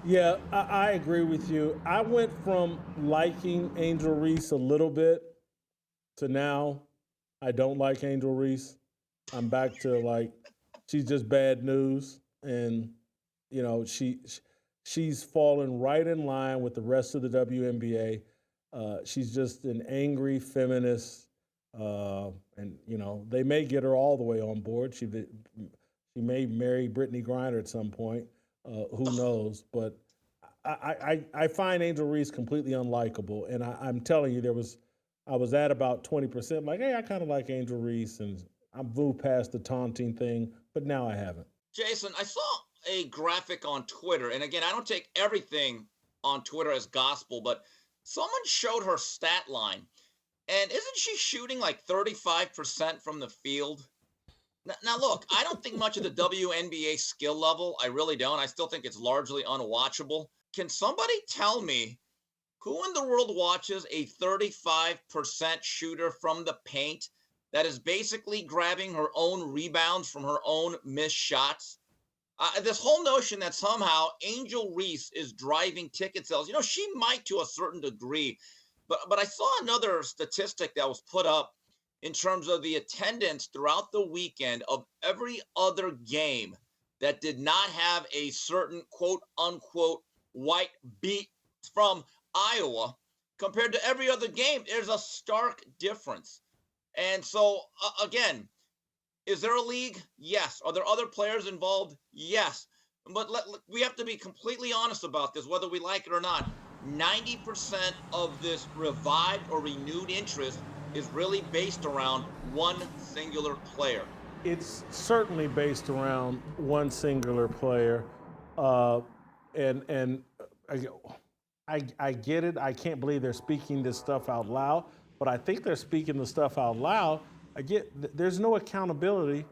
Yeah, I agree with you. I went from liking Angel Reese a little bit to now I don't like Angel Reese. I'm back to like she's just bad news, and you know she's fallen right in line with the rest of the WNBA. She's just an angry feminist, and you know they may get her all the way on board. She may marry Brittany Griner at some point. Who knows? But I find Angel Reese completely unlikable, and I'm telling you, I was at about 20%. Like, hey, I kind of like Angel Reese, and I moved past the taunting thing, but now I haven't. Jason, I saw a graphic on Twitter, and again, I don't take everything on Twitter as gospel, but someone showed her stat line, and isn't she shooting like 35% from the field? Now, look, I don't think much of the WNBA skill level. I really don't. I still think it's largely unwatchable. Can somebody tell me who in the world watches a 35% shooter from the paint that is basically grabbing her own rebounds from her own missed shots? This whole notion that somehow Angel Reese is driving ticket sales, she might to a certain degree, but I saw another statistic that was put up in terms of the attendance throughout the weekend of every other game that did not have a certain quote unquote white beat from Iowa compared to every other game. There's a stark difference. And so, again, is there a league? Yes. Are there other players involved? Yes. But we have to be completely honest about this, whether we like it or not. 90% of this revived or renewed interest is really based around one singular player. It's certainly based around one singular player, uh, and I, I get it. I can't believe they're speaking this stuff out loud, but I think they're speaking the stuff out loud. I get there's no accountability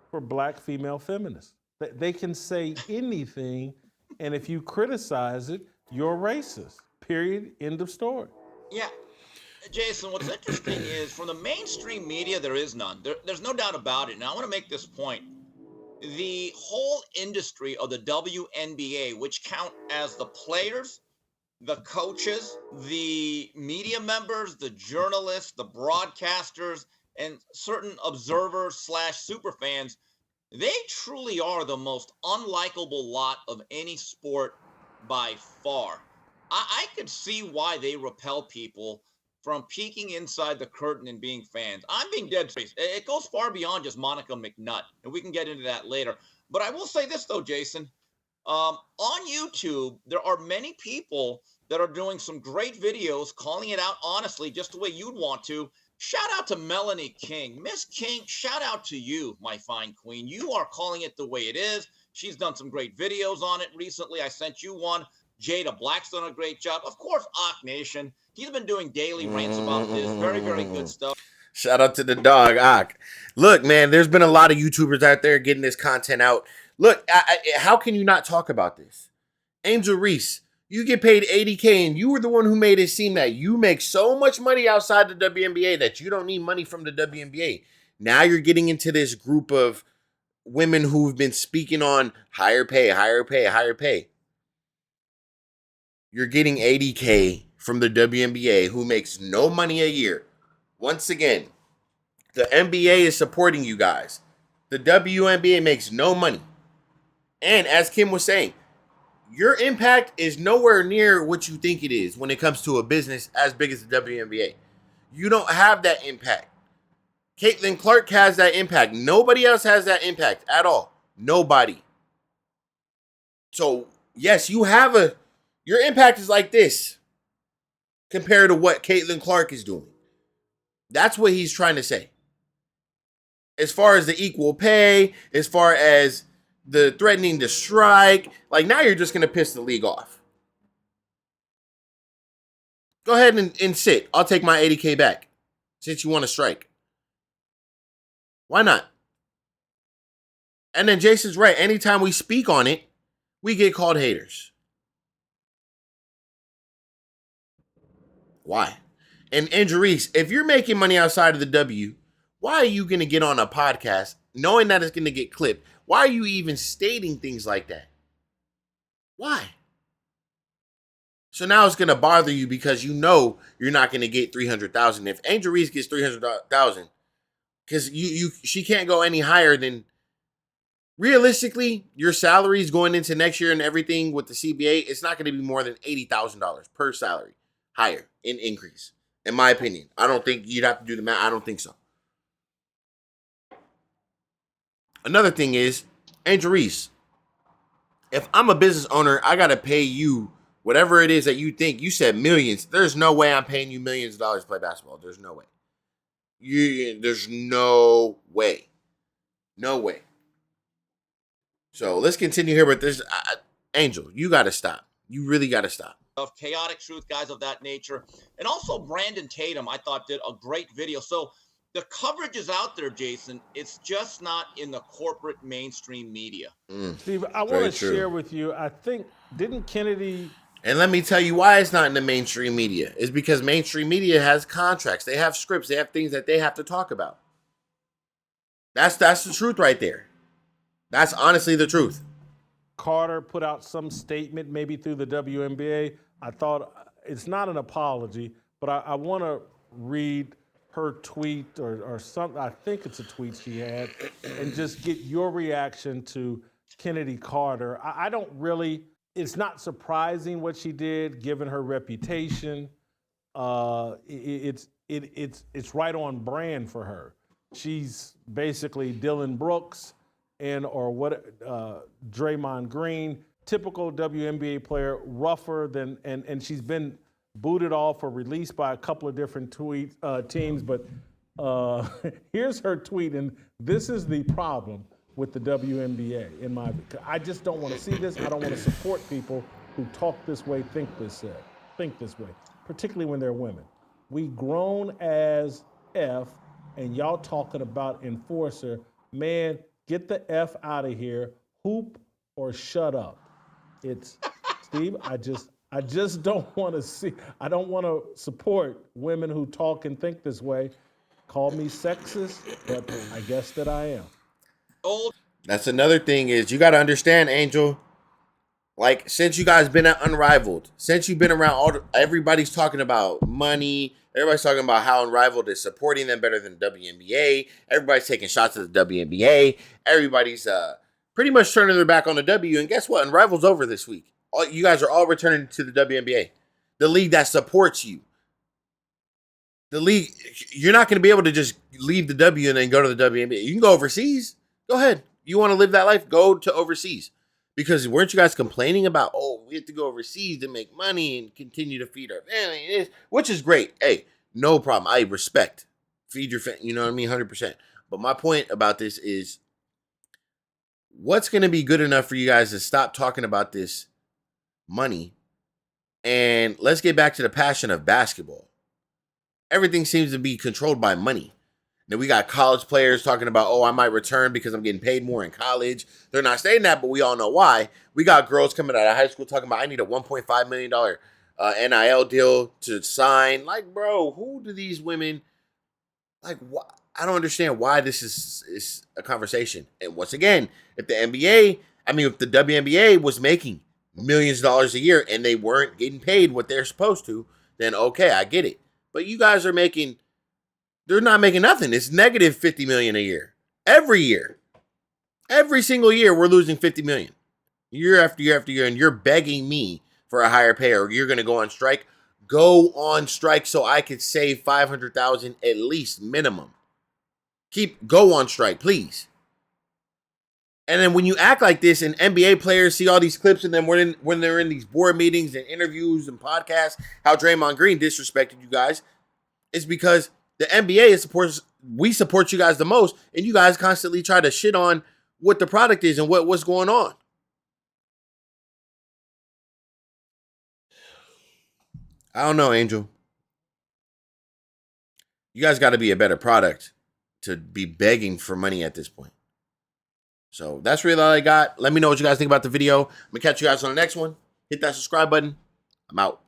for black female feminists. They can say anything, and if you criticize it, you're racist. Period. End of story. Yeah, Jason, what's interesting is from the mainstream media, there is none. There's no doubt about it. Now, I want to make this point. The whole industry of the WNBA, which count as the players, the coaches, the media members, the journalists, the broadcasters, and certain observers slash super fans, they truly are the most unlikable lot of any sport by far. I could see why they repel people from peeking inside the curtain and being fans. I'm being dead serious. It goes far beyond just Monica McNutt, and we can get into that later. But I will say this, though, Jason. On YouTube, there are many people that are doing some great videos calling it out honestly, just the way you'd want to. Shout out to Melanie King. Miss King, shout out to you, my fine queen. You are calling it the way it is. She's done some great videos on it recently. I sent you one. Jada Black's done a great job. Of course, Ock Nation. He's been doing daily rants about this. Very, very good stuff. Shout out to the dog, Ak. Look, man, there's been a lot of YouTubers out there getting this content out. Look, how can you not talk about this? Angel Reese, you get paid $80K, and you were the one who made it seem that you make so much money outside the WNBA that you don't need money from the WNBA. Now you're getting into this group of women who've been speaking on higher pay, higher pay, higher pay. You're getting $80K from the WNBA who makes no money a year. Once again, the NBA is supporting you guys. The WNBA makes no money. And as Kim was saying, your impact is nowhere near what you think it is when it comes to a business as big as the WNBA. You don't have that impact. Caitlin Clark has that impact. Nobody else has that impact at all. Nobody. So, yes, your impact is like this compared to what Caitlin Clark is doing. That's what he's trying to say. As far as the equal pay, as far as the threatening to strike, like now you're just going to piss the league off. Go ahead and sit. I'll take my $80K back since you want to strike. Why not? And then Jason's right. Anytime we speak on it, we get called haters. Why? And Angel Reese, if you're making money outside of the W, why are you going to get on a podcast knowing that it's going to get clipped? Why are you even stating things like that? Why? So now it's gonna bother you because you know you're not gonna get 300,000. If Angel Reese gets 300,000, because she can't go any higher than realistically your salaries going into next year and everything with the CBA. It's not gonna be more than $80,000 per salary higher in increase. In my opinion, I don't think you'd have to do the math. I don't think so. Another thing is, Angel Reese, if I'm a business owner, I got to pay you whatever it is that you think. You said millions. There's no way I'm paying you millions of dollars to play basketball. There's no way. There's no way. No way. So let's continue here with this. Angel, you got to stop. You really got to stop. Of chaotic truth, guys of that nature. And also Brandon Tatum, I thought, did a great video. So the coverage is out there, Jason. It's just not in the corporate mainstream media. Steve, I want to share with you, I think, didn't Chennedy... And let me tell you why it's not in the mainstream media. It's because mainstream media has contracts. They have scripts. They have things that they have to talk about. That's the truth right there. That's honestly the truth. Carter put out some statement, maybe through the WNBA. I thought it's not an apology, but I want to read her tweet or something. I think it's a tweet she had, and just get your reaction to Chennedy Carter. I don't really. It's not surprising what she did, given her reputation. It's right on brand for her. She's basically Dylan Brooks Draymond Green, typical WNBA player, rougher than, and she's been booted off or released by a couple of different teams. But here's her tweet, and this is the problem with the WNBA. I just don't want to see this. I don't want to support people who talk this way, think this way, particularly when they're women. We grown as F, and y'all talking about enforcer. Man, get the F out of here. Hoop or shut up. It's Steve. I just don't want to see. I don't want to support women who talk and think this way. Call me sexist, but I guess that I am. That's another thing is you got to understand, Angel. Like, since you guys been at Unrivaled, since you've been around, everybody's talking about money. Everybody's talking about how Unrivaled is supporting them better than WNBA. Everybody's taking shots at the WNBA. Everybody's pretty much turning their back on the W. And guess what? Unrivaled's over this week. You guys are all returning to the WNBA, the league that supports you. The league, you're not going to be able to just leave the W and then go to the WNBA. You can go overseas. Go ahead. You want to live that life? Go to overseas. Because weren't you guys complaining about, we have to go overseas to make money and continue to feed our family, which is great. Hey, no problem. I respect. Feed your family, you know what I mean? 100%. But my point about this is, what's going to be good enough for you guys to stop talking about this money and let's get back to the passion of basketball? Everything seems to be controlled by money. Then we got college players talking about, I might return because I'm getting paid more in college. They're not saying that, but we all know why. We got girls coming out of high school talking about, I need a $1.5 million NIL deal to sign. Like, bro, who do these women, like, I don't understand why this is a conversation. And once again, if the WNBA was making millions of dollars a year and they weren't getting paid what they're supposed to, then okay, I get it. But you guys are they're not making nothing. It's negative $50 million a year. Every year. Every single year, we're losing $50 million. Year after year after year, and you're begging me for a higher pay or you're going to go on strike. Go on strike so I could save $500,000 at least minimum. Go on strike, please. And then when you act like this and NBA players see all these clips and then when they're in these board meetings and interviews and podcasts, how Draymond Green disrespected you guys, it's because the NBA we support you guys the most, and you guys constantly try to shit on what the product is and what's going on. I don't know, Angel. You guys got to be a better product to be begging for money at this point. So that's really all I got. Let me know what you guys think about the video. I'm going to catch you guys on the next one. Hit that subscribe button. I'm out.